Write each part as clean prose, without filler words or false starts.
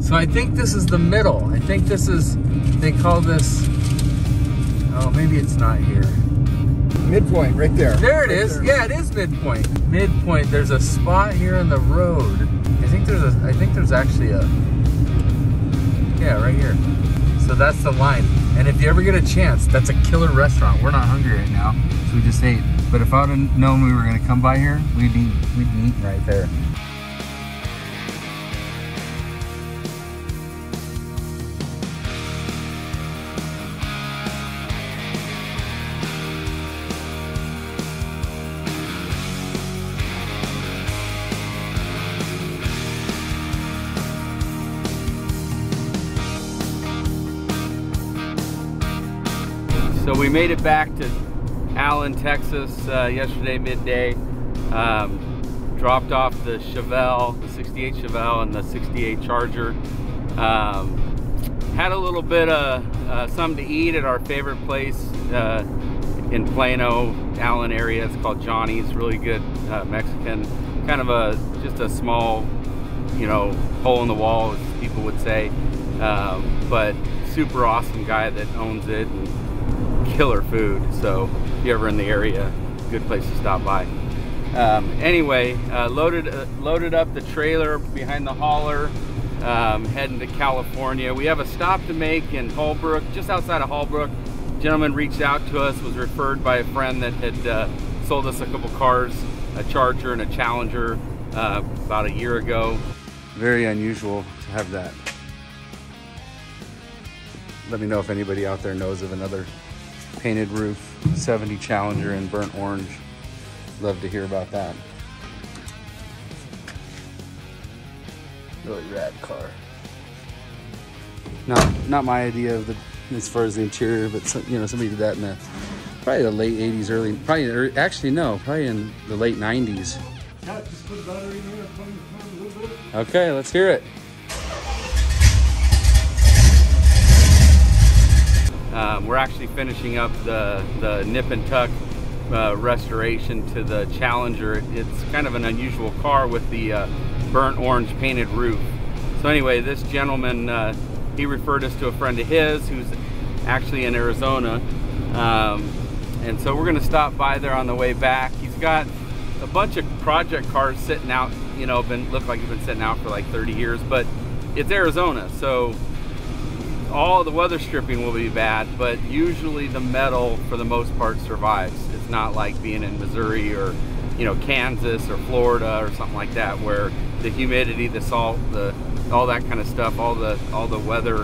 So I think this is the middle. I think this is, they call this, oh, maybe it's not here. Midpoint, right there. There it is. Yeah, it is midpoint. Midpoint. There's a spot here in the road. I think there's actually a, yeah, right here. So that's the line. And if you ever get a chance, that's a killer restaurant. We're not hungry right now, so we just ate. But if I would have known we were gonna come by here, we'd be eating right there. So we made it back to Allen, Texas yesterday midday. Dropped off the Chevelle, the 68 Chevelle and the 68 Charger. Had a little bit of something to eat at our favorite place in Plano, Allen area. It's called Johnny's, really good Mexican. Kind of just a small, you know, hole in the wall, as people would say. But super awesome guy that owns it. And killer food, so if you're ever in the area, good place to stop by. Anyway, loaded up the trailer behind the hauler, heading to California. We have a stop to make in Holbrook, just outside of Holbrook. A gentleman reached out to us, was referred by a friend that had sold us a couple cars, a Charger and a Challenger, about a year ago. Very unusual to have that. Let me know if anybody out there knows of another painted roof 70 Challenger in burnt orange. Love to hear about that. Really rad car. Not my idea of as far as the interior, but you know, somebody did that in probably the late 80s, early, probably actually no, probably in the late 90s. Yeah, just put battery in here, a little bit. Okay, let's hear it. We're actually finishing up the nip and tuck restoration to the Challenger. It's kind of an unusual car with the burnt orange painted roof. So anyway, this gentleman, he referred us to a friend of his who's actually in Arizona. And so we're gonna stop by there on the way back. He's got a bunch of project cars sitting out, you know, look like he's been sitting out for like 30 years, but it's Arizona, so all the weather stripping will be bad, but usually the metal for the most part survives. It's not like being in Missouri or, you know, Kansas or Florida or something like that, where the humidity, the salt, all that kind of stuff, all the weather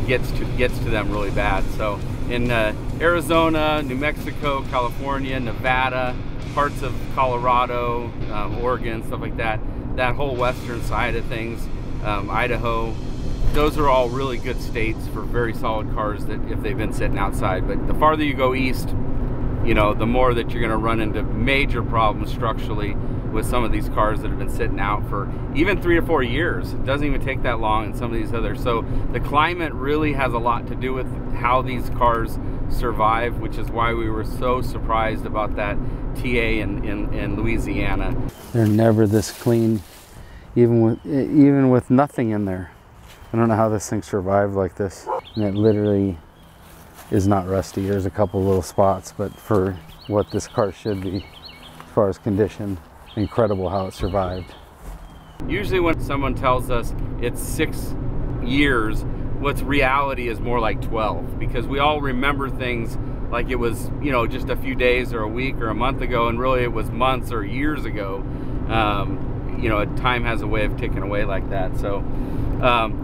gets to them really bad. So in Arizona, New Mexico, California, Nevada, parts of Colorado, Oregon, stuff like that, that whole western side of things, Idaho, those are all really good states for very solid cars that if they've been sitting outside. But the farther you go east, you know, the more that you're going to run into major problems structurally with some of these cars that have been sitting out for even 3 or 4 years. It doesn't even take that long in some of these others. So the climate really has a lot to do with how these cars survive, which is why we were so surprised about that TA in Louisiana. They're never this clean, even with nothing in there. I don't know how this thing survived like this. And it literally is not rusty. There's a couple little spots, but for what this car should be, as far as condition, incredible how it survived. Usually when someone tells us it's 6 years, what's reality is more like 12, because we all remember things like it was, you know, just a few days or a week or a month ago, and really it was months or years ago. You know, time has a way of ticking away like that. So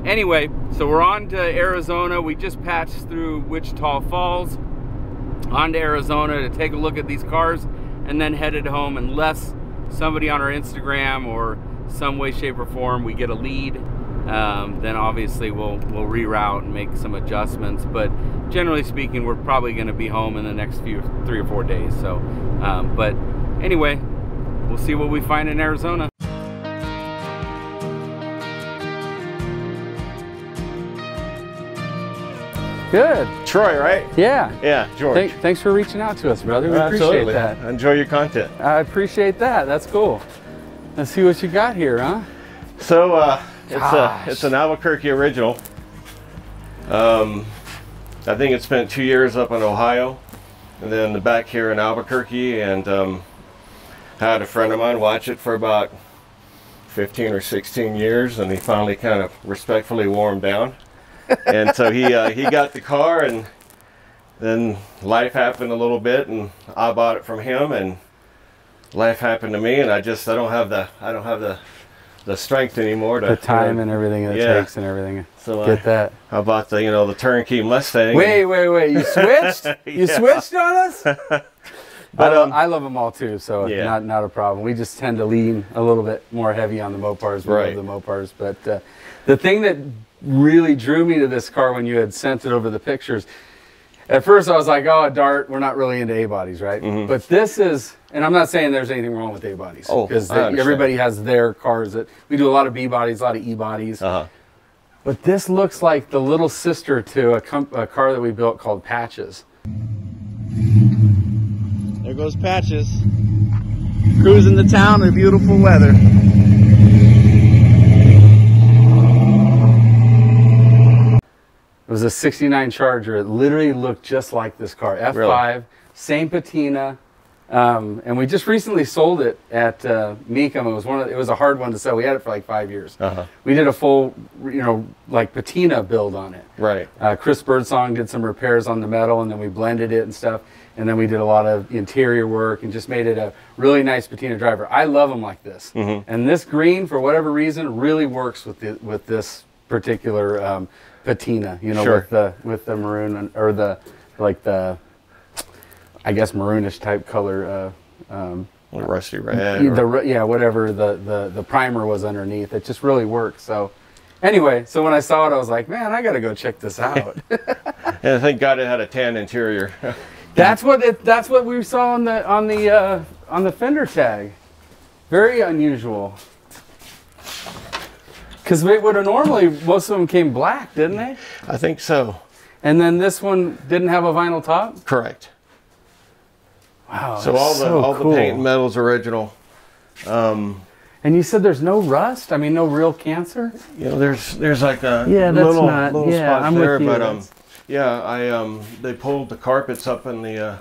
anyway, so we're on to Arizona. We just patched through Wichita Falls on to Arizona to take a look at these cars, and then headed home, unless somebody on our Instagram or some way, shape, or form we get a lead. Then obviously we'll reroute and make some adjustments. But generally speaking, we're probably going to be home in the next 3 or 4 days. So, but anyway, we'll see what we find in Arizona. Good. Troy, right? Yeah. Yeah, George. Thanks for reaching out to us, brother. We appreciate that. Enjoy your content. I appreciate that. That's cool. Let's see what you got here, huh? So It's an Albuquerque original. I think it spent 2 years up in Ohio, and then back here in Albuquerque, and had a friend of mine watch it for about 15 or 16 years, and he finally kind of respectfully wore him down. And so he got the car, and then life happened a little bit, and I bought it from him, and life happened to me, and I don't have the strength anymore to the time and everything it takes and everything. So get that. I bought the the turnkey Mustang. Wait! You switched? You switched on us? But I love them all too, so not a problem. We just tend to lean a little bit more heavy on the Mopars. We love the Mopars, but the thing that really drew me to this car when you had sent it over the pictures, at first I was like, oh, a Dart, we're not really into A-bodies, right? But this is, and I'm not saying there's anything wrong with A-bodies, because everybody has their cars. That we do a lot of B-bodies, a lot of E-bodies. But this looks like the little sister to a car that we built called Patches. There goes Patches, cruising the town in beautiful weather. It was a '69 Charger. It literally looked just like this car. F5, really? Same patina, and we just recently sold it at Mecum. It was a hard one to sell. We had it for like 5 years. We did a full, like patina build on it. Right. Chris Birdsong did some repairs on the metal, and then we blended it and stuff. And then we did a lot of interior work and just made it a really nice patina driver. I love them like this. And this green, for whatever reason, really works with this particular patina. With the maroon or the I guess maroonish type color. Rusty red. Whatever the primer was underneath. It just really works. So. Anyway, so when I saw it, I was like, man, I got to go check this out. And thank God it had a tan interior. That's what we saw on the fender tag. Very unusual. Because they would have normally, most of them came black, didn't they? I think so. And then this one didn't have a vinyl top? Correct. Wow. So all the paint and metal's original. And you said there's no rust? I mean, no real cancer? There's like a little spot there, but they pulled the carpets up and the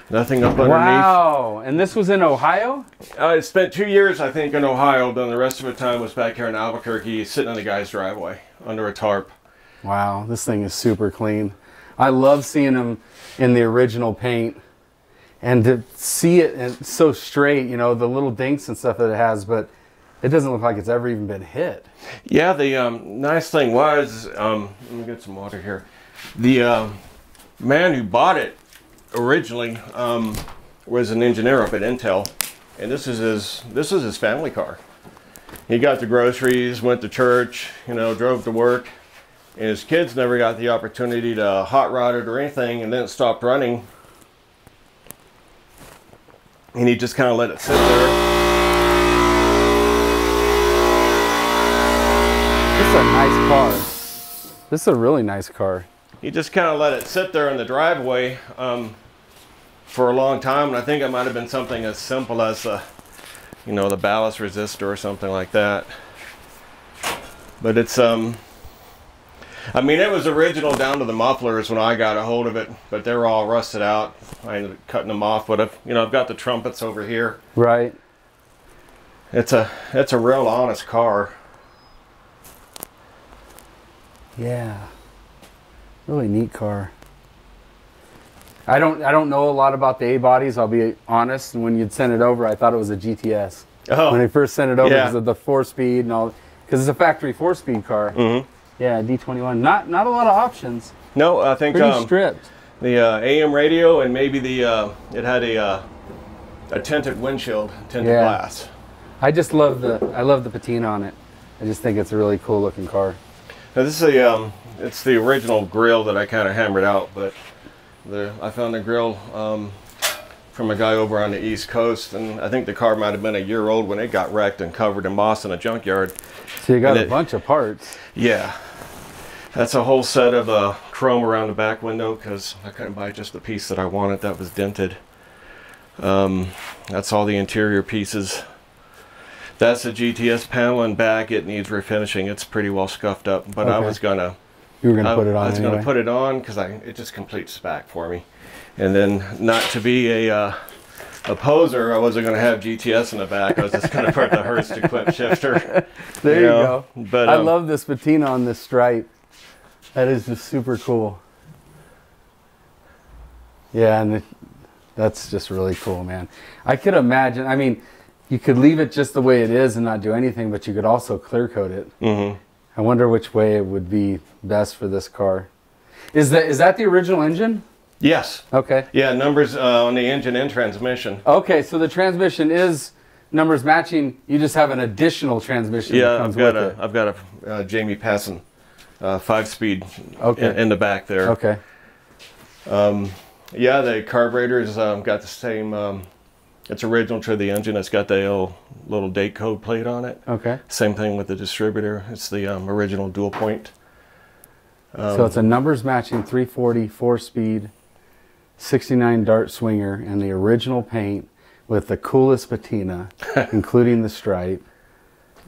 nothing up underneath. Wow! And this was in Ohio? I spent 2 years, I think, in Ohio. Then the rest of the time was back here in Albuquerque, sitting in the guy's driveway under a tarp. Wow, this thing is super clean. I love seeing them in the original paint, and to see it so straight. The little dinks and stuff that it has, but it doesn't look like it's ever even been hit. Yeah, the nice thing was, let me get some water here. The man who bought it originally was an engineer up at Intel, and this is his family car. He got the groceries, went to church, drove to work, and his kids never got the opportunity to hot rod it or anything, and then it stopped running, and he just kind of let it sit there. This is a nice car. This is a really nice car. He just kind of let it sit there in the driveway for a long time, and I think it might have been something as simple as the ballast resistor or something like that. But it's I mean, it was original down to the mufflers when I got a hold of it, but they were all rusted out. I ended up cutting them off, but I've got the trumpets over here. Right. It's a real honest car. Yeah. Really neat car. I don't know a lot about the A-bodies, I'll be honest. And when you'd send it over, I thought it was a GTS. Oh. When they first sent it over because of the 4-speed and all, because it's a factory 4-speed car. Yeah, D21. Not a lot of options. No, I think pretty stripped. The AM radio, and maybe it had a tinted windshield, tinted glass. I love the patina on it. I just think it's a really cool looking car. Now this is it's the original grill that I kind of hammered out, but I found the grill from a guy over on the East Coast, and I think the car might have been a year old when it got wrecked and covered in moss in a junkyard. So you got a bunch of parts. Yeah. That's a whole set of chrome around the back window because I couldn't buy just the piece that I wanted that was dented. That's all the interior pieces. That's the GTS panel and back. It needs refinishing. It's pretty well scuffed up, but I was gonna. You were gonna put it on. I was gonna put it on because it just completes the back for me, and then not to be a poser, I wasn't gonna have GTS in the back. I was just gonna put the Hurst equipped shifter. There you go. But I love this patina on this stripe. That is just super cool. Yeah, and that's just really cool, man. I could imagine. I mean, you could leave it just the way it is and not do anything, but you could also clear coat it. Mm-hmm. I wonder which way it would be best for this car. Is that the original engine? Yes. Okay. Yeah, numbers on the engine and transmission. Okay, so the transmission is numbers matching. You just have an additional transmission. Yeah, that comes I've got a Jamie Passon 5-speed in the back there. Okay. Yeah, the carburetor's got the same. It's original to the engine. It's got the little date code plate on it. Okay. Same thing with the distributor. It's the original dual point. So it's a numbers matching 340 4-speed 69 Dart Swinger and the original paint with the coolest patina, including the stripe.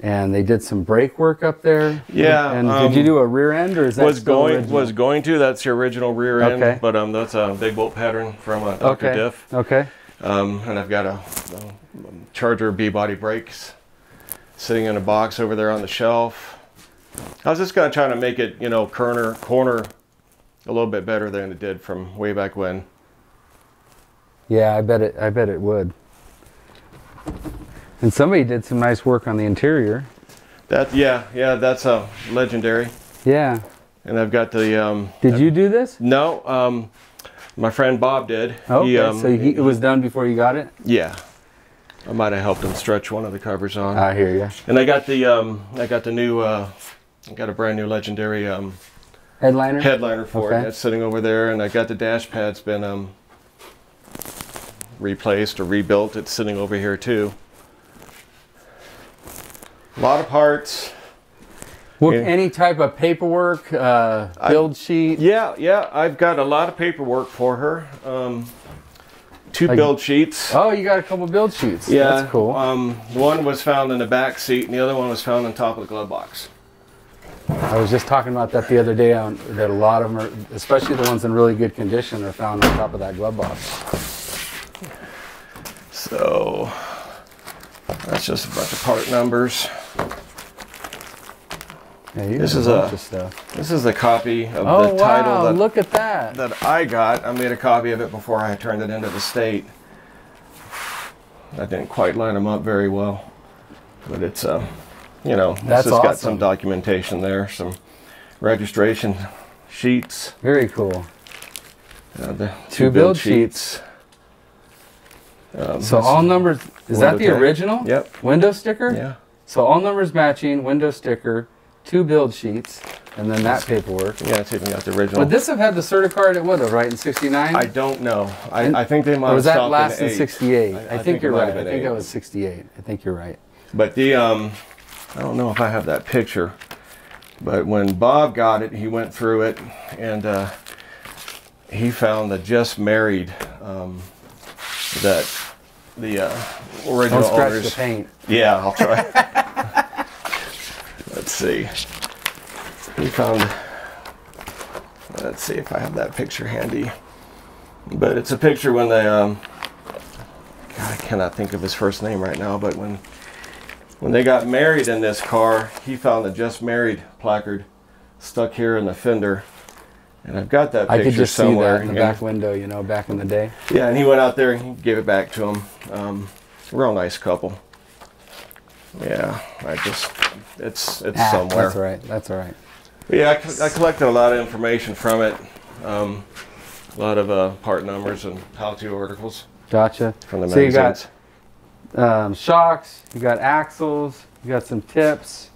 And they did some brake work up there. Yeah. And did you do a rear end, or is that was going to? That's the original rear end. Okay. But that's a big bolt pattern from Dr. Diff. Okay. And I've got a Charger B-body brakes sitting in a box over there on the shelf. I was just gonna try to make it, corner a little bit better than it did from way back when. Yeah, I bet it would. And somebody did some nice work on the interior. That's a legendary. Yeah. And I've got the. Did you do this? No, my friend Bob did. Okay, so it was done before you got it. Yeah, I might have helped him stretch one of the covers on. I hear you. And I got the new. I got a brand new legendary headliner for it. It's sitting over there, and I got the dash pad's been replaced or rebuilt. It's sitting over here too. A lot of parts. Well, any type of paperwork, build sheet? Yeah, I've got a lot of paperwork for her. Two build sheets. Oh, you got a couple build sheets. Yeah, that's cool. One was found in the back seat, and the other one was found on top of the glove box. I was just talking about that the other day, that a lot of them are, especially the ones in really good condition, are found on top of that glove box. So that's just a bunch of part numbers. Yeah, this is a bunch of stuff. This is a copy of the title. Wow, look at that. That I got. I made a copy of it before I turned it into the state. I didn't quite line them up very well, but it's that's just awesome. Got some documentation there, some registration sheets. Very cool. The two build sheets. So all numbers, is that the original? Yep. Window sticker? Yeah. So all numbers matching, window sticker, 2 build sheets, and then that paperwork. Yeah, it's even got the original. Would this have had the Certicard? It would have, right, in 69? I don't know. I think they might have stopped stopped last in in 68? I think you're right. I think it that was 68. I think you're right. But the, I don't know if I have that picture, but when Bob got it, he went through it, and he found the just married, that the original Don't scratch owners. the paint. Yeah, I'll try. Let's see. He found. Let's see if I have that picture handy. But it's a picture when they. God, I cannot think of his first name right now. But when they got married in this car, he found the just married placard stuck here in the fender. And I've got that picture I could just somewhere. see that in the back window, back in the day. Yeah, and he went out there and he gave it back to him. Real nice couple. Yeah, it's somewhere. That's all right. But yeah, I collected a lot of information from it. A lot of part numbers and how-to articles. Gotcha. From the so magazines. You got shocks, you got axles, you got some tips,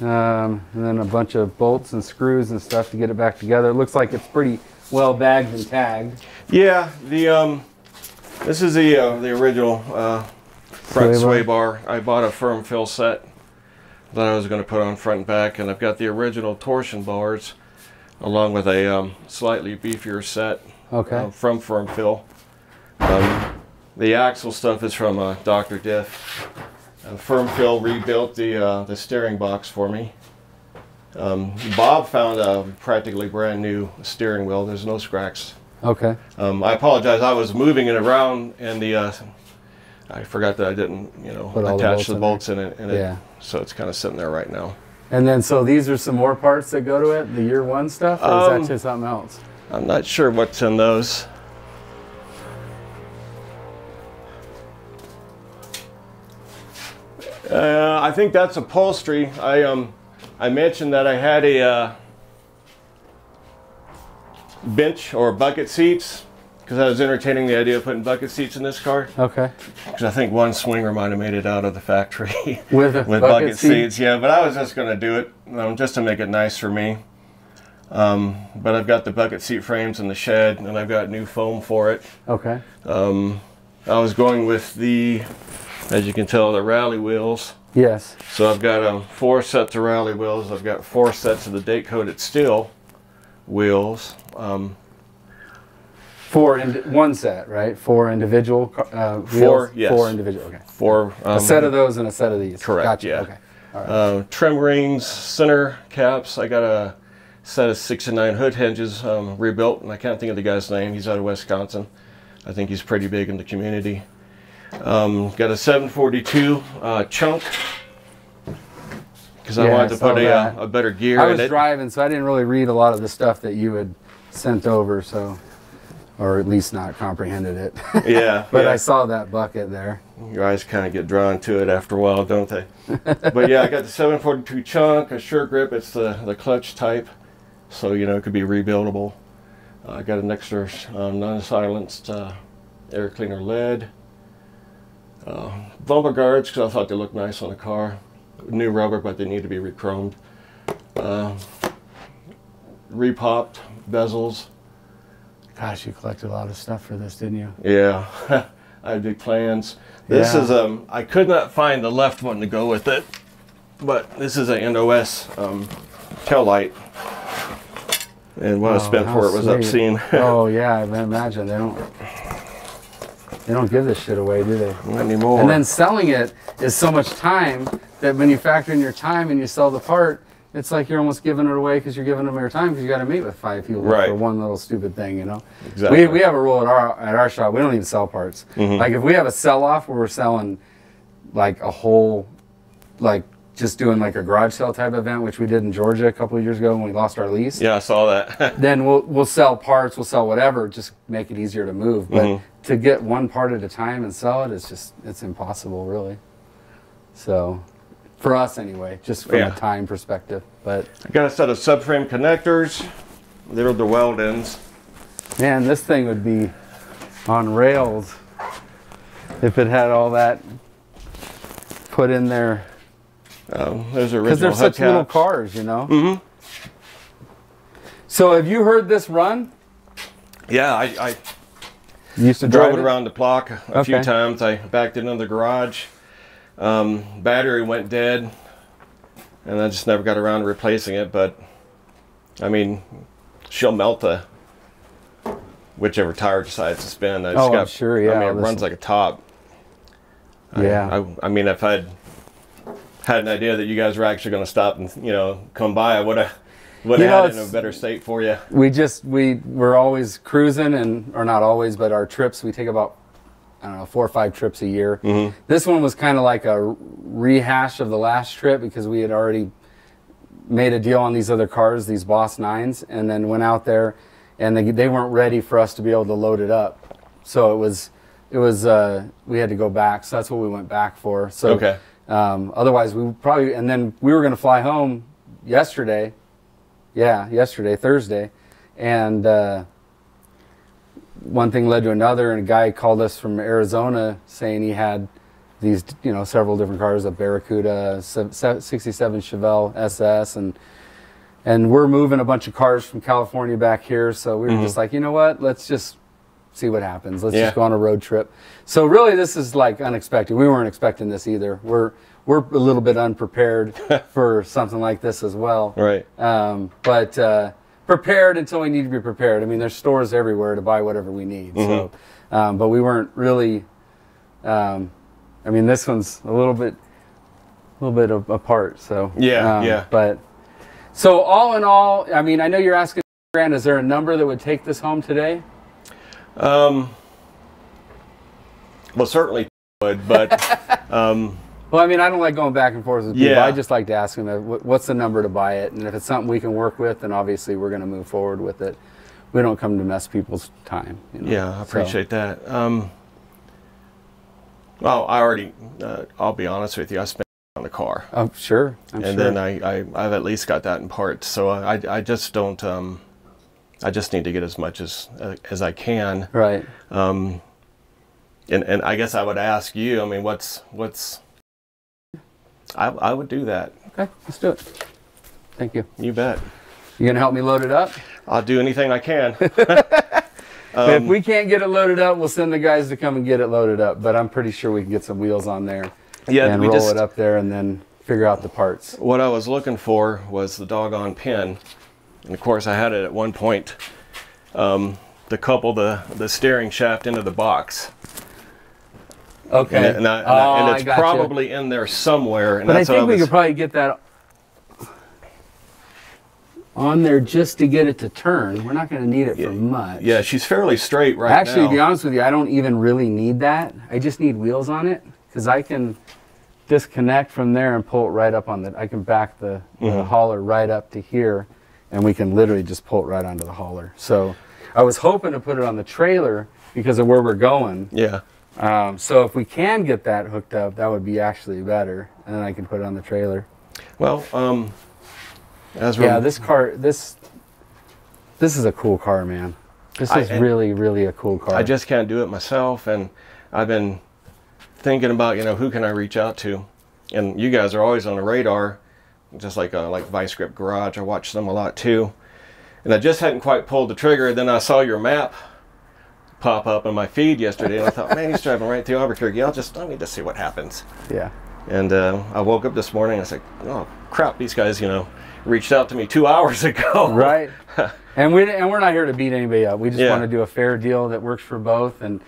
and then a bunch of bolts and screws and stuff to get it back together. It looks like it's pretty well bagged and tagged. Yeah, this is the original front sway bar. I bought a firm fill set that I was going to put on front and back, and I've got the original torsion bars along with a slightly beefier set from firm fill. The axle stuff is from Dr. Diff. Firm Fill rebuilt the steering box for me. Bob found a practically brand new steering wheel. There's no scratches. Okay. I apologize. I was moving it around, and I forgot that I didn't, attach the bolts in it. Yeah. So it's kind of sitting there right now. And then, so these are some more parts that go to it, the year one stuff, or is that just something else? I'm not sure what's in those. I think that's upholstery. I mentioned that I had a bench or bucket seats because I was entertaining the idea of putting bucket seats in this car. Okay. Because I think one swinger might have made it out of the factory with bucket seats. Yeah, but I was just going to do it just to make it nice for me. But I've got the bucket seat frames in the shed, and I've got new foam for it. Okay. I was going with as you can tell, the rally wheels. Yes. So I've got 4 sets of rally wheels. I've got 4 sets of the date coated steel wheels. 4 one set, right? 4 individual wheels. 4, yes. 4 individual. Okay. 4. A set of those and a set of these. Correct. Gotcha. Yeah. Okay. All right. Trim rings, center caps. I got a set of 69 hood hinges rebuilt, and I can't think of the guy's name. He's out of Wisconsin. I think he's pretty big in the community. Got a 742 chunk because I wanted to put a better gear in it. I was driving, so I didn't really read a lot of the stuff that you had sent over, so, or at least not comprehended it. Yeah. But yeah. I saw that bucket there. Your eyes kind of get drawn to it after a while, don't they? But yeah, I got the 742 chunk, a sure grip. It's the clutch type, so it could be rebuildable. I got an extra non-silenced air cleaner lid. Bumper guards because I thought they looked nice on the car. New rubber, but they need to be re-chromed. Repopped bezels. Gosh, you collected a lot of stuff for this, didn't you? Yeah, I had big plans. This is I could not find the left one to go with it, but this is a NOS tail light, and what I spent for it was obscene. Oh yeah, I imagine they don't give this shit away, do they? Not anymore. And then selling it is so much time that when you factor in your time and you sell the part, it's like you're almost giving it away because you're giving them your time because you got to meet with 5 people for one little stupid thing, Exactly. We have a rule at our shop. We don't even sell parts. Like if we have a sell-off where we're selling like a whole, like just doing like a garage sale type event, which we did in Georgia a couple of years ago when we lost our lease. Yeah, I saw that. Then we'll sell parts, we'll sell whatever, just make it easier to move. But to get one part at a time and sell it, it's impossible, really. So, for us anyway, just from a time perspective. But I got a set of subframe connectors. They're the weld ends. Man, this thing would be on rails if it had all that put in there. Those are original because they're such little cars, So have you heard this run? Yeah, I used to drove drive it around the block a few times. I backed it into the garage. Battery went dead, and I just never got around to replacing it. But I mean, she'll melt whichever tire decides to spin. I'm sure. Yeah, I mean, it runs like a top. Yeah. I mean, if I'd had an idea that you guys were actually going to stop and come by, I would have had it in a better state for you. We're always cruising, or not always, but our trips, we take about, I don't know, 4 or 5 trips a year. This one was kind of like a rehash of the last trip because we had already made a deal on these other cars, these Boss 9s, and then went out there and they weren't ready for us to be able to load it up. So it was we had to go back. So that's what we went back for. So otherwise we probably, and then we were going to fly home yesterday. Yeah, yesterday, Thursday. And one thing led to another, and a guy called us from Arizona saying he had these, several different cars, a Barracuda, 67 Chevelle SS, and we're moving a bunch of cars from California back here, so we were just like, you know what, let's just see what happens. Let's just go on a road trip. So really this is like unexpected. We weren't expecting this either. We're a little bit unprepared for something like this as well. Right. But prepared until we need to be prepared. I mean, there's stores everywhere to buy whatever we need. So, but we weren't really, I mean, this one's a little bit, little bit apart. So yeah, yeah. But so all in all, I mean, I know you're asking, grand. Is there a number that would take this home today? Well, certainly would, but well, I mean, I don't like going back and forth with people. Yeah. I just like to ask them, what's the number to buy it? And if it's something we can work with, then obviously we're going to move forward with it. We don't come to mess people's time. You know? Yeah, I appreciate that. Well, I already, I'll be honest with you, I spent on the car. Oh, sure. And then I've at least got that in parts. So I just don't, I just need to get as much as I can. Right. And I guess I would ask you, I mean, what's I would do that. Okay, let's do it. Thank you. You bet. You gonna help me load it up? I'll do anything I can. If we can't get it loaded up, we'll send the guys to come and get it loaded up. But I'm pretty sure we can get some wheels on there. Yeah, and roll it up there and then figure out the parts. What I was looking for was the doggone pin. And of course I had it at one point to couple the steering shaft into the box. Okay. And it's probably in there somewhere. And but that's I think we could probably get that on there just to get it to turn. We're not going to need it for much. Yeah, she's fairly straight right now. Actually, to be honest with you, I don't even really need that. I just need wheels on it because I can disconnect from there and pull it right up on the, I can back the hauler right up to here and we can literally just pull it right onto the hauler. So I was hoping to put it on the trailer because of where we're going. Yeah. So if we can get that hooked up, that would be actually better, and then I can put it on the trailer. Well, this car, this is a cool car, man. This is really a cool car. I just can't do it myself, and I've been thinking about, you know, who can I reach out to, and you guys are always on the radar, just like Vice Grip Garage. I watch them a lot too, and I just hadn't quite pulled the trigger. Then I saw your map pop up in my feed yesterday, and I thought, man, he's driving right through Albuquerque. Let me just see what happens. Yeah. And I woke up this morning and I was like, oh crap, these guys, you know, reached out to me 2 hours ago. Right. and we're not here to beat anybody up. We just want to do a fair deal that works for both and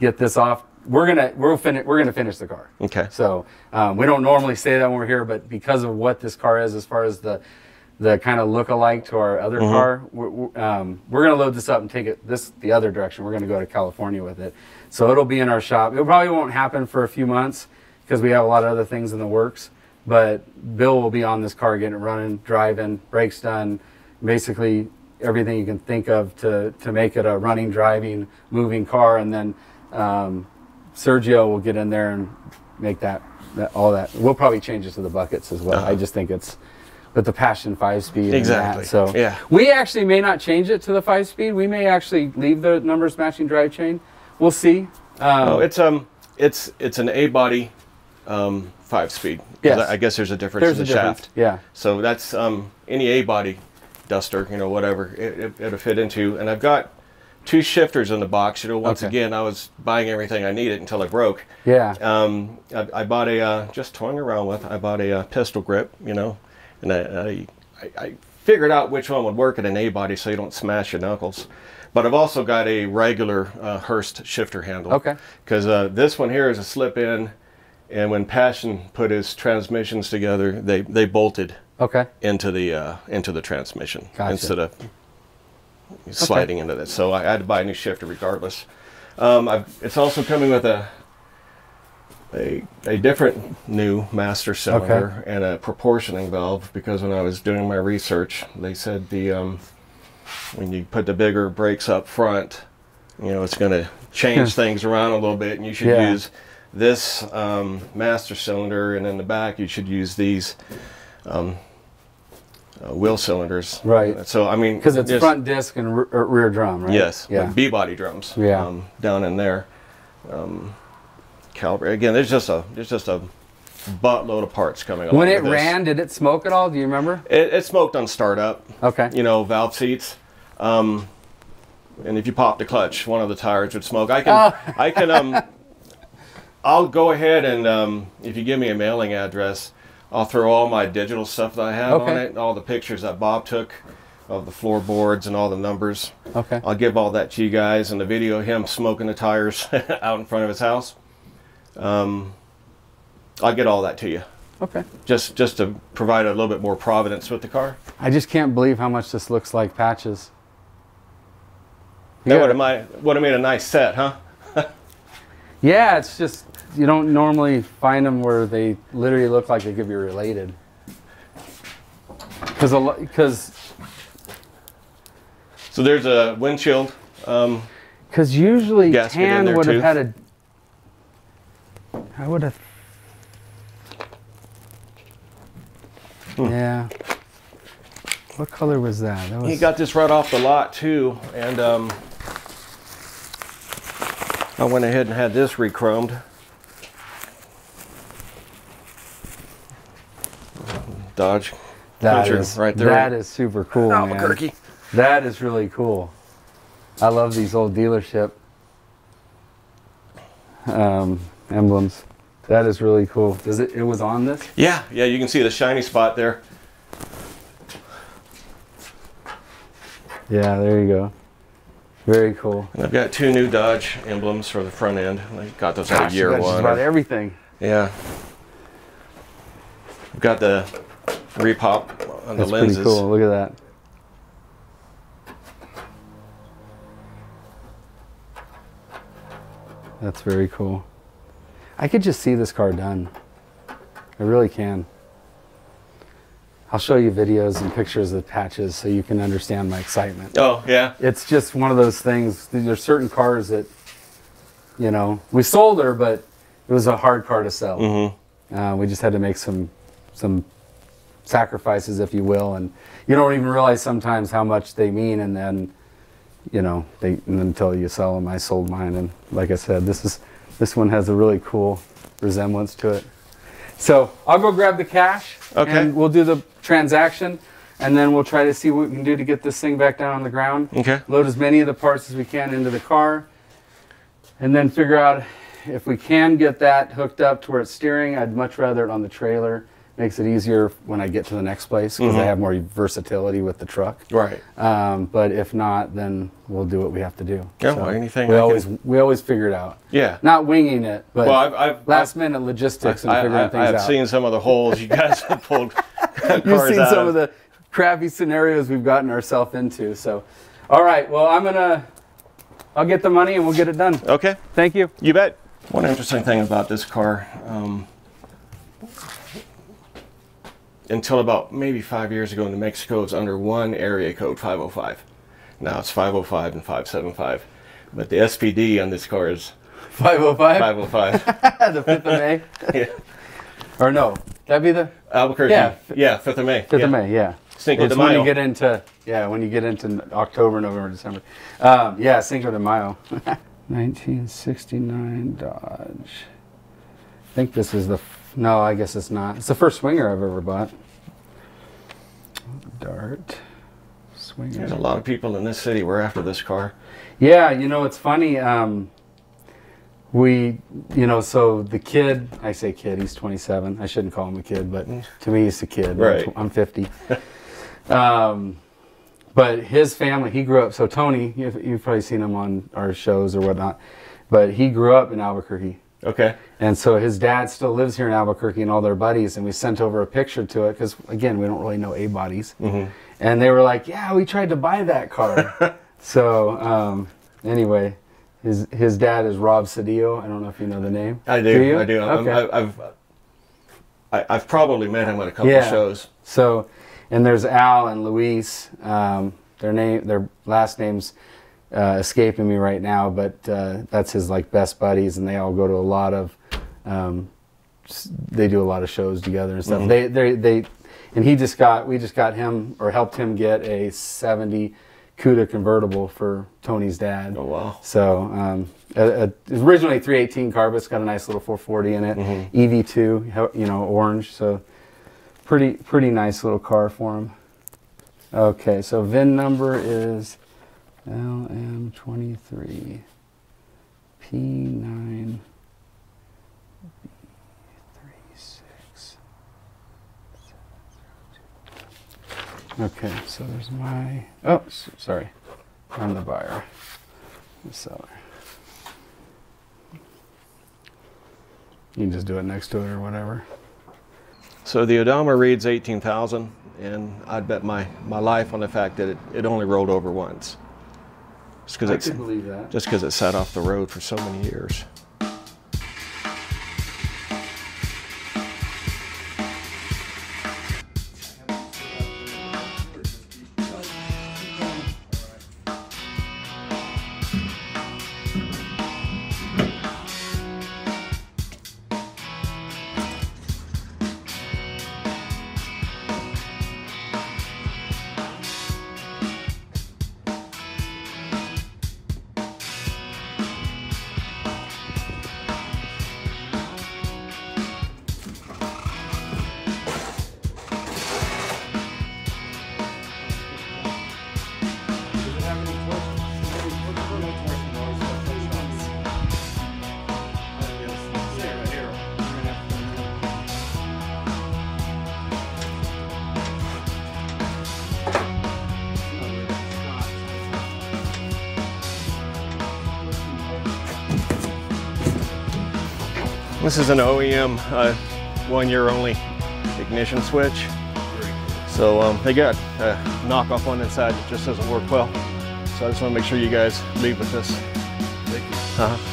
get this off. We're gonna finish the car. Okay. So we don't normally say that when we're here, but because of what this car is, as far as the kind of look-alike to our other car, we're gonna load this up and take it the other direction. We're gonna go to California with it. So it'll be in our shop. It probably won't happen for a few months because we have a lot of other things in the works. But Bill will be on this car getting it running, driving, brakes done, basically everything you can think of to make it a running, driving, moving car. And then Sergio will get in there and make all that. We'll probably change it to the buckets as well. I just think it's with the Passion 5-speed. Exactly. So yeah, we actually may not change it to the 5-speed. We may actually leave the numbers matching drive chain. We'll see. It's an A-body 5-speed. Yes. I guess there's a difference in the shaft. Yeah. So that's any A-body Duster, you know, whatever it'll fit into. And I've got 2 shifters in the box. You know, once again, I was buying everything I needed until it broke. Yeah. I bought just toying around with, I bought a pistol grip, you know, and I figured out which one would work at an A-body so you don't smash your knuckles. But I've also got a regular Hurst shifter handle. Okay. Because this one here is a slip-in, and when Passion put his transmissions together, they bolted into the transmission instead of sliding into this. So I had to buy a new shifter regardless. It's also coming with a different new master cylinder and a proportioning valve, because when I was doing my research, they said when you put the bigger brakes up front, you know, it's going to change things around a little bit, and you should use this master cylinder, and in the back you should use these wheel cylinders. Right. So I mean, because it's front disc and rear drum, right? Yes. Yeah. Like B-body drums. Yeah. Down in there. Calibrate again. There's just a buttload of parts coming along. When it ran, did it smoke at all? Do you remember? It smoked on startup. Okay. You know, valve seats. And if you pop the clutch, one of the tires would smoke. I'll go ahead and if you give me a mailing address, I'll throw all my digital stuff that I have on it, all the pictures that Bob took of the floorboards and all the numbers. Okay. I'll give all that to you guys, and the video of him smoking the tires out in front of his house. I'll get all that to you. Okay. Just to provide a little bit more provenance with the car. I just can't believe how much this looks like patches. That would have made a nice set, huh? Yeah, it's just, you don't normally find them where they literally look like they could be related. Because so there's a windshield. Because usually gasket in tan there would have too. had a. I would have. Yeah. What color was that? That was. He got this right off the lot too, and I went ahead and had this re-chromed. Dodge. That Country is right there. That is super cool, man. Albuquerque. That is really cool. I love these old dealership emblems. That is really cool. Does it was on this? Yeah, yeah, you can see the shiny spot there. Yeah, there you go. Very cool. And I've got 2 new Dodge emblems for the front end. I got those at Gosh, a year you got just one. about everything. Yeah. I've got the repop on That's the lenses. pretty cool. Look at that. That's very cool. I could just see this car done. I really can. I'll show you videos and pictures of patches so you can understand my excitement. Oh, yeah. It's just one of those things. There's certain cars that, you know, we sold her, but it was a hard car to sell. Mm-hmm. We just had to make some sacrifices, if you will, and you don't even realize sometimes how much they mean, and then, you know, until you sell them. I sold mine, and like I said, this one has a really cool resemblance to it. So I'll go grab the cash, okay, and we'll do the transaction, and then we'll try to see what we can do to get this thing back down on the ground. Okay. Load as many of the parts as we can into the car, and then figure out if we can get that hooked up to where it's steering. I'd much rather it on the trailer. Makes it easier when I get to the next place because I have more versatility with the truck. Right. But if not, then we'll do what we have to do. Yeah, So well, anything we always figure it out. Yeah. Not winging it, but Well, last minute logistics and figuring things out. I've seen some of the holes you guys have pulled cars You've seen out some of the crappy scenarios we've gotten ourselves into. So, all right. Well, I'll get the money and we'll get it done. Okay. Thank you. You bet. One interesting thing about this car, until about maybe 5 years ago in New Mexico, it was under one area code, 505. Now it's 505 and 575. But the SPD on this car is 505? 505. The 5th of May? Yeah. Or no, that'd be the Albuquerque. Yeah. 5th of May. 5th of May, yeah. Cinco It's de when Mayo. you get into, when you get into October, November, December. Yeah, Cinco de Mayo. 1969 Dodge. I think this is no, I guess it's not. It's the first Swinger I've ever bought. Dart. Swinger. There's a lot of people in this city were after this car. Yeah, you know, it's funny. So the kid, I say kid, he's 27. I shouldn't call him a kid, but to me he's a kid. Right. I'm 50. But his family, he grew up, so Tony, you've probably seen him on our shows or whatnot, but he grew up in Albuquerque. Okay. And so his dad still lives here in Albuquerque and all their buddies, and we sent over a picture to it because, again, we don't really know A-bodies. Mm-hmm. And they were like, yeah, we tried to buy that car. So anyway, his dad is Rob Cedillo. I don't know if you know the name. I do. Do you? I do. Okay. I've probably met him at a couple of shows. So, and there's Al and Luis. Their last names escaping me right now, but that's his best buddies, and they all go to a lot of. They do a lot of shows together and stuff. Mm-hmm. We just got him or helped him get a '70 Cuda convertible for Tony's dad. Oh wow! So originally 318 car, but it's got a nice little 440 in it. Mm-hmm. EV2, orange. So pretty nice little car for him. Okay, so VIN number is LM23 P9 B36. Okay, so there's my, sorry, I'm the buyer, the seller. You can just do it next to it or whatever. So the odometer reads 18,000, and I'd bet my life on the fact that it only rolled over once. Just because I could believe that. Just because it sat off the road for so many years. This is an OEM 1 year only ignition switch. So they got a knockoff one inside that just doesn't work well. So I just want to make sure you guys leave with this. Thank you.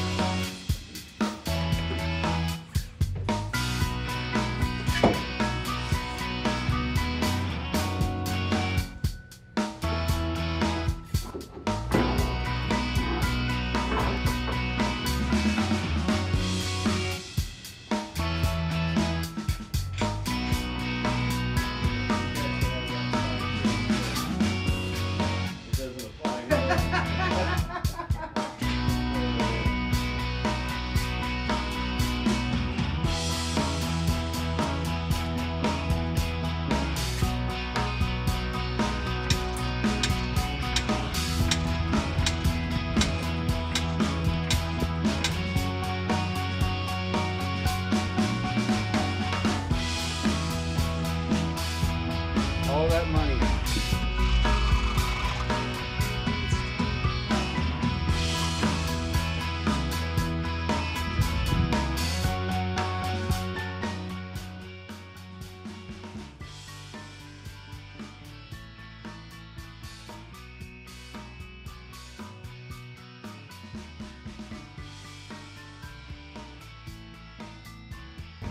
All that money.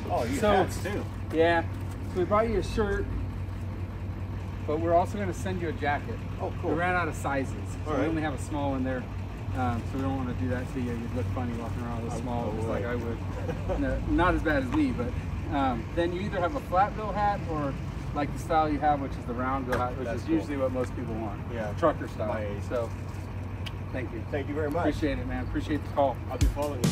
Oh, you So- hats too. Yeah. So we brought you a shirt, but we're also going to send you a jacket. Oh, cool. We ran out of sizes, so All we right. only have a small one there. So we don't want to do that to you. You'd look funny walking around with a small, just like I would. No, not as bad as me, but then you either have a flat bill hat or like the style you have, which is the round bill hat, which That's is cool. usually what most people want. Yeah. Trucker style. My age. So thank you. Thank you very much. Appreciate it, man. Appreciate the call. I'll be following you.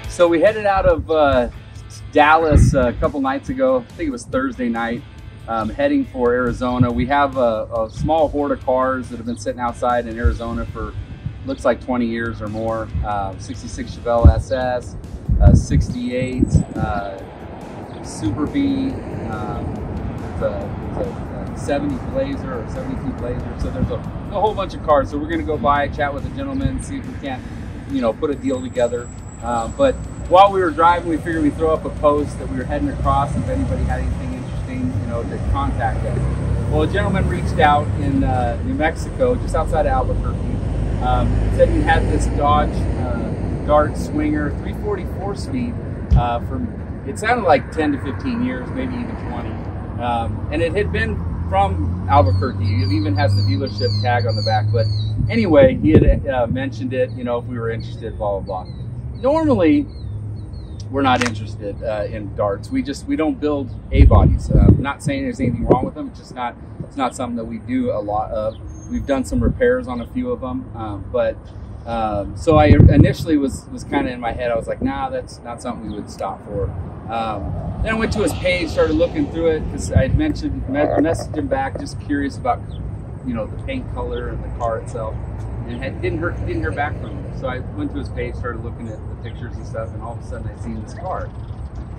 So we headed out of Dallas a couple nights ago. I think it was Thursday night, heading for Arizona. We have a small horde of cars that have been sitting outside in Arizona for looks like 20 years or more. 66 Chevelle SS, 68 Super B, the 70 Blazer or 72 Blazer. So there's a whole bunch of cars. So we're gonna go by, chat with the gentleman, see if we can't, put a deal together. But while we were driving, we figured we'd throw up a post that we were heading across. If anybody had anything interesting, to contact us. Well, a gentleman reached out in New Mexico, just outside of Albuquerque. Said he had this Dodge Dart Swinger 344 speed from, it sounded like 10 to 15 years, maybe even 20. And it had been from Albuquerque. It even has the dealership tag on the back. But anyway, he had mentioned it, if we were interested, blah, blah, blah. Normally, we're not interested in darts. We don't build A-bodies. Not saying there's anything wrong with them. It's not something that we do a lot of. We've done some repairs on a few of them, so I initially was kind of in my head. I was like, nah, that's not something we would stop for. Then I went to his page, started looking through it because I had messaged him back, just curious about the paint color and the car itself. and didn't hear back from him. So I went to his page, started looking at the pictures and stuff, and all of a sudden I seen this car.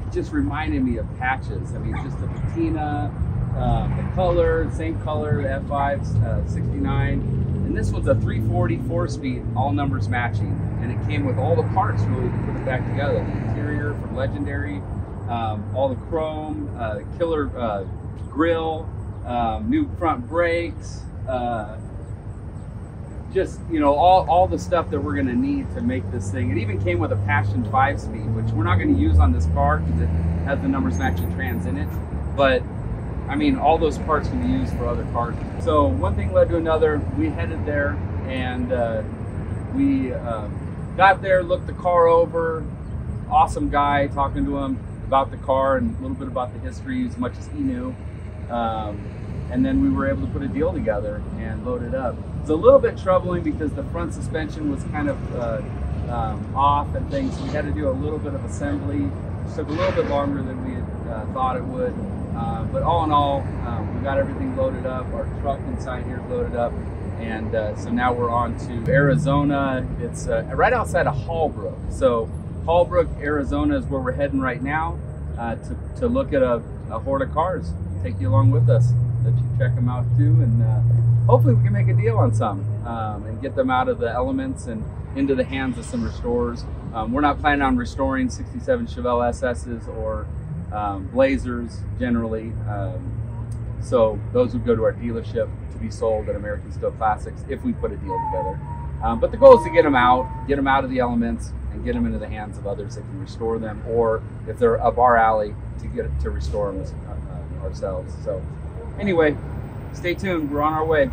It just reminded me of Patches. I mean, just the patina, the color, same color, the F5 69, and this was a 340 4-speed, all numbers matching, and it came with all the parts really to put it back together. The interior from Legendary, all the chrome, killer grill, new front brakes, just, you know, all the stuff that we're going to need to make this thing. It even came with a Passion 5-speed, which we're not going to use on this car because it has the numbers matching trans in it. But I mean, all those parts can be used for other cars. So one thing led to another. We headed there, and we got there, looked the car over. Awesome guy, talking to him about the car and a little bit about the history, as much as he knew. And then we were able to put a deal together and load it up. It's a little bit troubling because the front suspension was kind of off and things, so we had to do a little bit of assembly. It took a little bit longer than we had thought it would. But all in all, we got everything loaded up. Our truck inside here is loaded up. And so now we're on to Arizona. It's right outside of Hallbrook. So Hallbrook, Arizona is where we're heading right now to look at a horde of cars. Take you along with us, let you check them out too, and hopefully we can make a deal on some and get them out of the elements and into the hands of some restorers. We're not planning on restoring 67 Chevelle SS's or Blazers generally, so those would go to our dealership to be sold at American Steel Classics if we put a deal together. But the goal is to get them out of the elements and get them into the hands of others that can restore them, or if they're up our alley, to restore them ourselves. So anyway, stay tuned, we're on our way.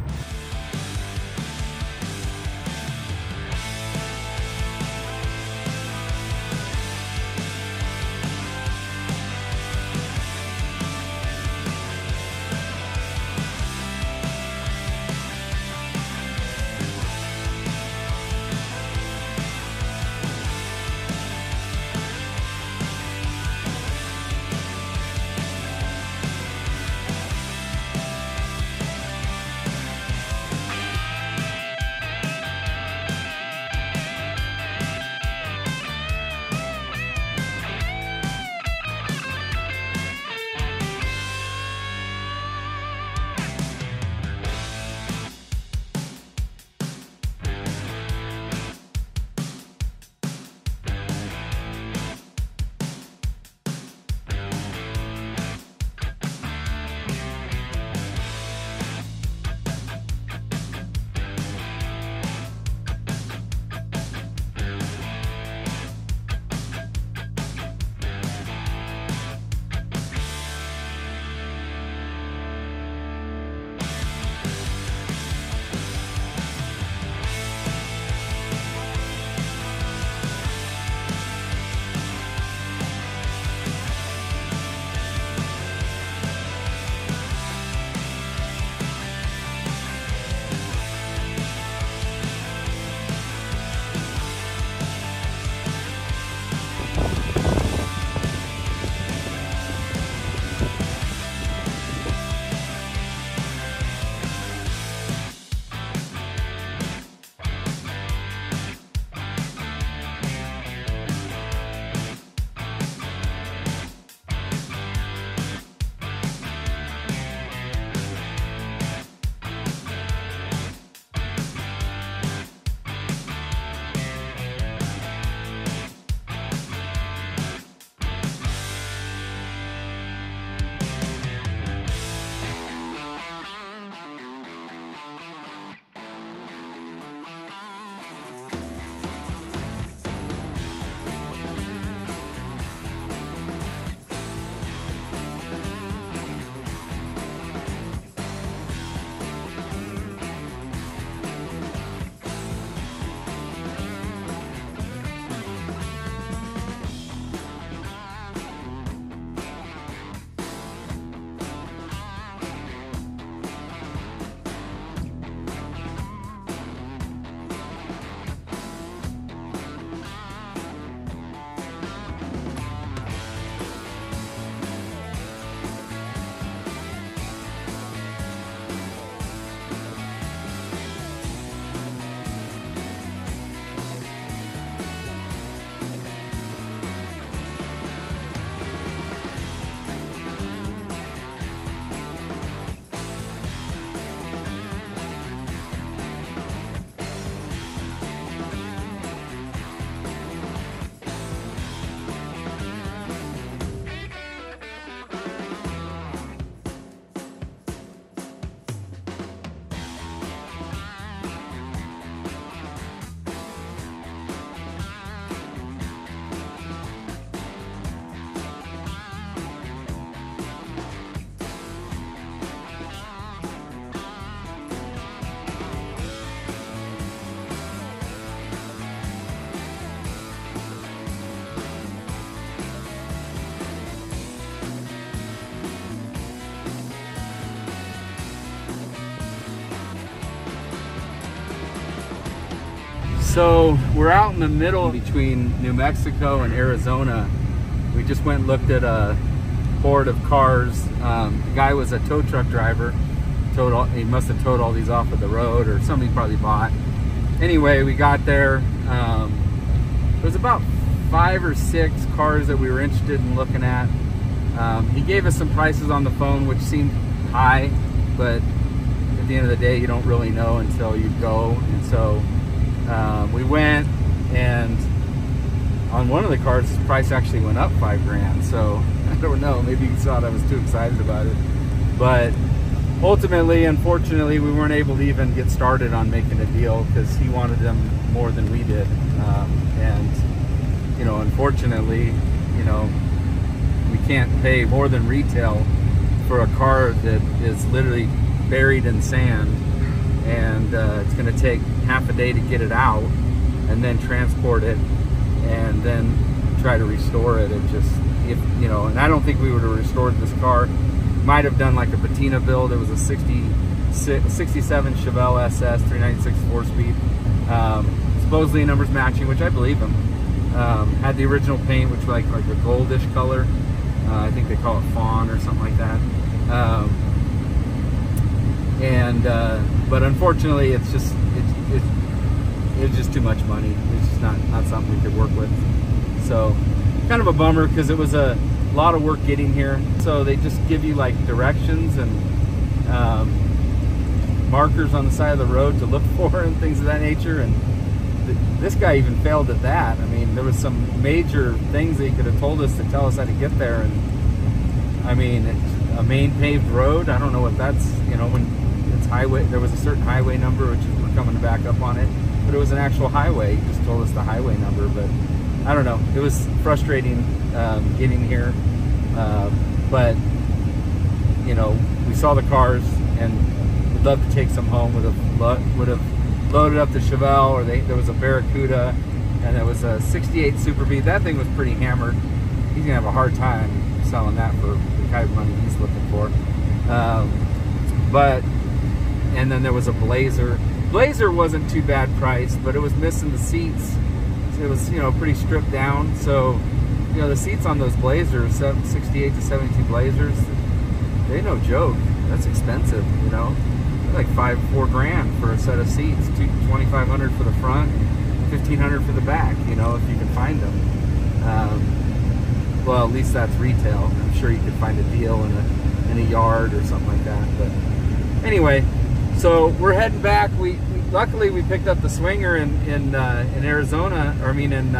So we're out in the middle between New Mexico and Arizona. We just went and looked at a horde of cars. The guy was a tow truck driver. He must have towed all these off of the road or something he probably bought. Anyway, we got there. There was about 5 or 6 cars that we were interested in looking at. He gave us some prices on the phone, which seemed high, but at the end of the day, you don't really know until you go. And so we went, and on one of the cars, the price actually went up 5 grand. So I don't know, maybe he thought I was too excited about it. But ultimately, unfortunately, we weren't able to even get started on making a deal because he wanted them more than we did. And, you know, unfortunately, you know, we can't pay more than retail for a car that is literally buried in sand, and it's going to take half a day to get it out and then transport it and then try to restore it. It just, if you know, and I don't think we would have restored this car. Might have done like a Patina build. It was a 67 Chevelle SS 396 4-speed, supposedly numbers matching, which I believe him. Had the original paint, which was like a goldish color. I think they call it fawn or something like that. But unfortunately, it's just it's just too much money. It's just not something we could work with. So kind of a bummer, because it was a lot of work getting here. So they just give you like directions and markers on the side of the road to look for and things of that nature. And this guy even failed at that. I mean, there was some major things that he could have told us to tell us how to get there. And I mean, it's a main paved road. I don't know what that's, you know, when it's highway, there was a certain highway number, which is, we're coming back up on it, but it was an actual highway. He just told us the highway number, but I don't know. It was frustrating getting here. But, you know, we saw the cars and we'd love to take some home. Would have loaded up the Chevelle, or there was a Barracuda, and there was a 68 Super B. That thing was pretty hammered. He's gonna have a hard time selling that for the kind of money he's looking for. And then there was a Blazer. Blazer wasn't too bad priced, but it was missing the seats. It was, you know, pretty stripped down. So, you know, the seats on those Blazers, 68 to 72 Blazers, they ain't no joke. That's expensive, you know. Like $4 grand for a set of seats, $2,500 for the front, $1,500 for the back, you know, if you can find them. Well, at least that's retail. I'm sure you could find a deal in a yard or something like that. But anyway, so we're heading back. Luckily we picked up the Swinger in Arizona, or I mean in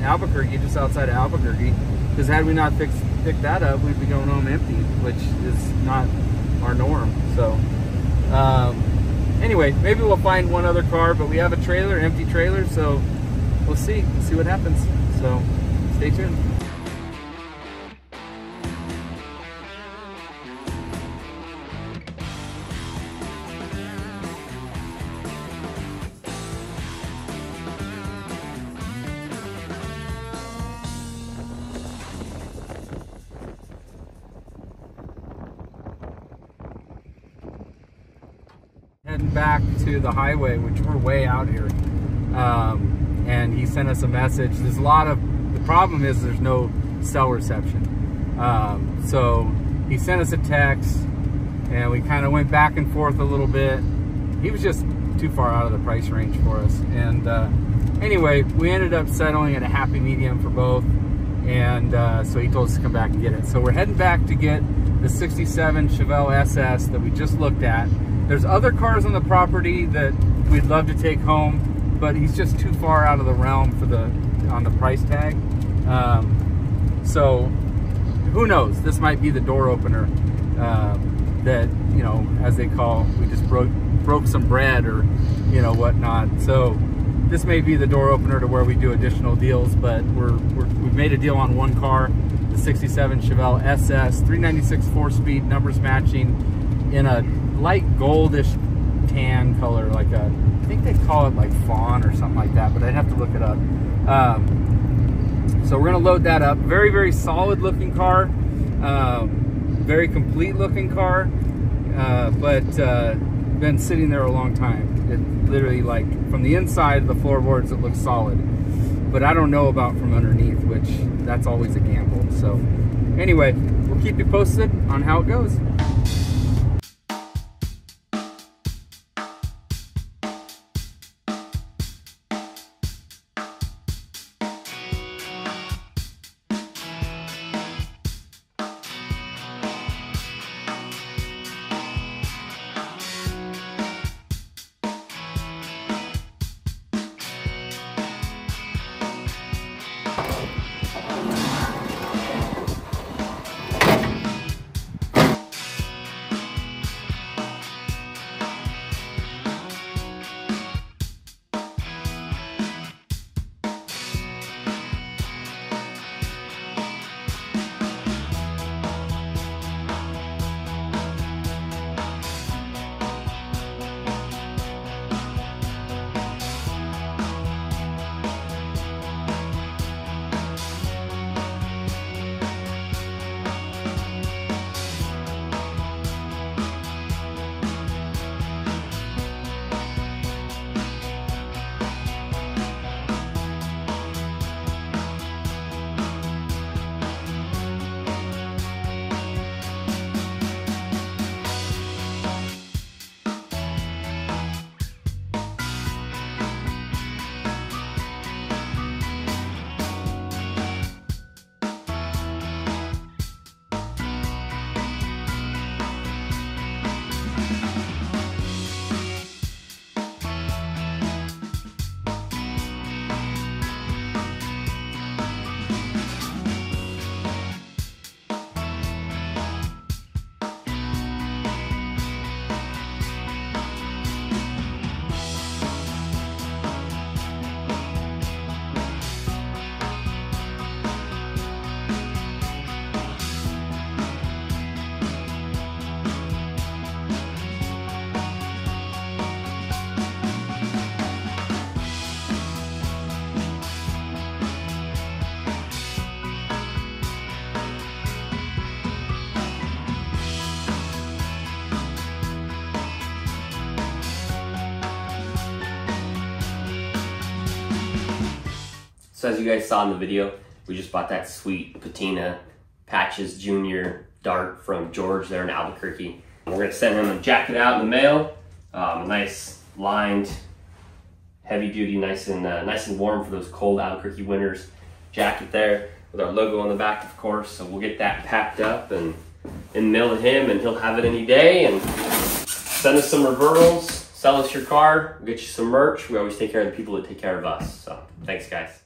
Albuquerque, just outside of Albuquerque. Because had we not picked that up, we'd be going home empty, which is not our norm. So. Anyway, maybe we'll find one other car, but we have a trailer, empty trailer, so we'll see what happens. So stay tuned. Heading back to the highway, which we're way out here, and he sent us a message. There's a lot of, the problem is there's no cell reception, so he sent us a text, and we kind of went back and forth a little bit. He was just too far out of the price range for us, and anyway, we ended up settling at a happy medium for both, and so he told us to come back and get it. So we're heading back to get the 67 Chevelle SS that we just looked at. There's other cars on the property that we'd love to take home, but he's just too far out of the realm for on the price tag. So who knows? This might be the door opener that, you know, as they call, we just broke some bread or, you know, whatnot. So this may be the door opener to where we do additional deals, but we've made a deal on one car, the 67 Chevelle SS 396 4-speed, numbers matching, in a light goldish tan color, like I think they call it like fawn or something like that, but I'd have to look it up. So we're gonna load that up. Very, very solid looking car, very complete looking car, but been sitting there a long time. It literally, like, from the inside, the floorboards, it looks solid. But I don't know about from underneath, which that's always a gamble. So anyway, we'll keep you posted on how it goes. So as you guys saw in the video, we just bought that sweet Patina Patches Junior Dart from George there in Albuquerque. We're gonna send him a jacket out in the mail, a nice lined, heavy duty, nice and warm for those cold Albuquerque winters. Jacket there with our logo on the back, of course. So we'll get that packed up and in the mail to him, and he'll have it any day. And send us some referrals, sell us your car, we'll get you some merch. We always take care of the people that take care of us. So thanks, guys.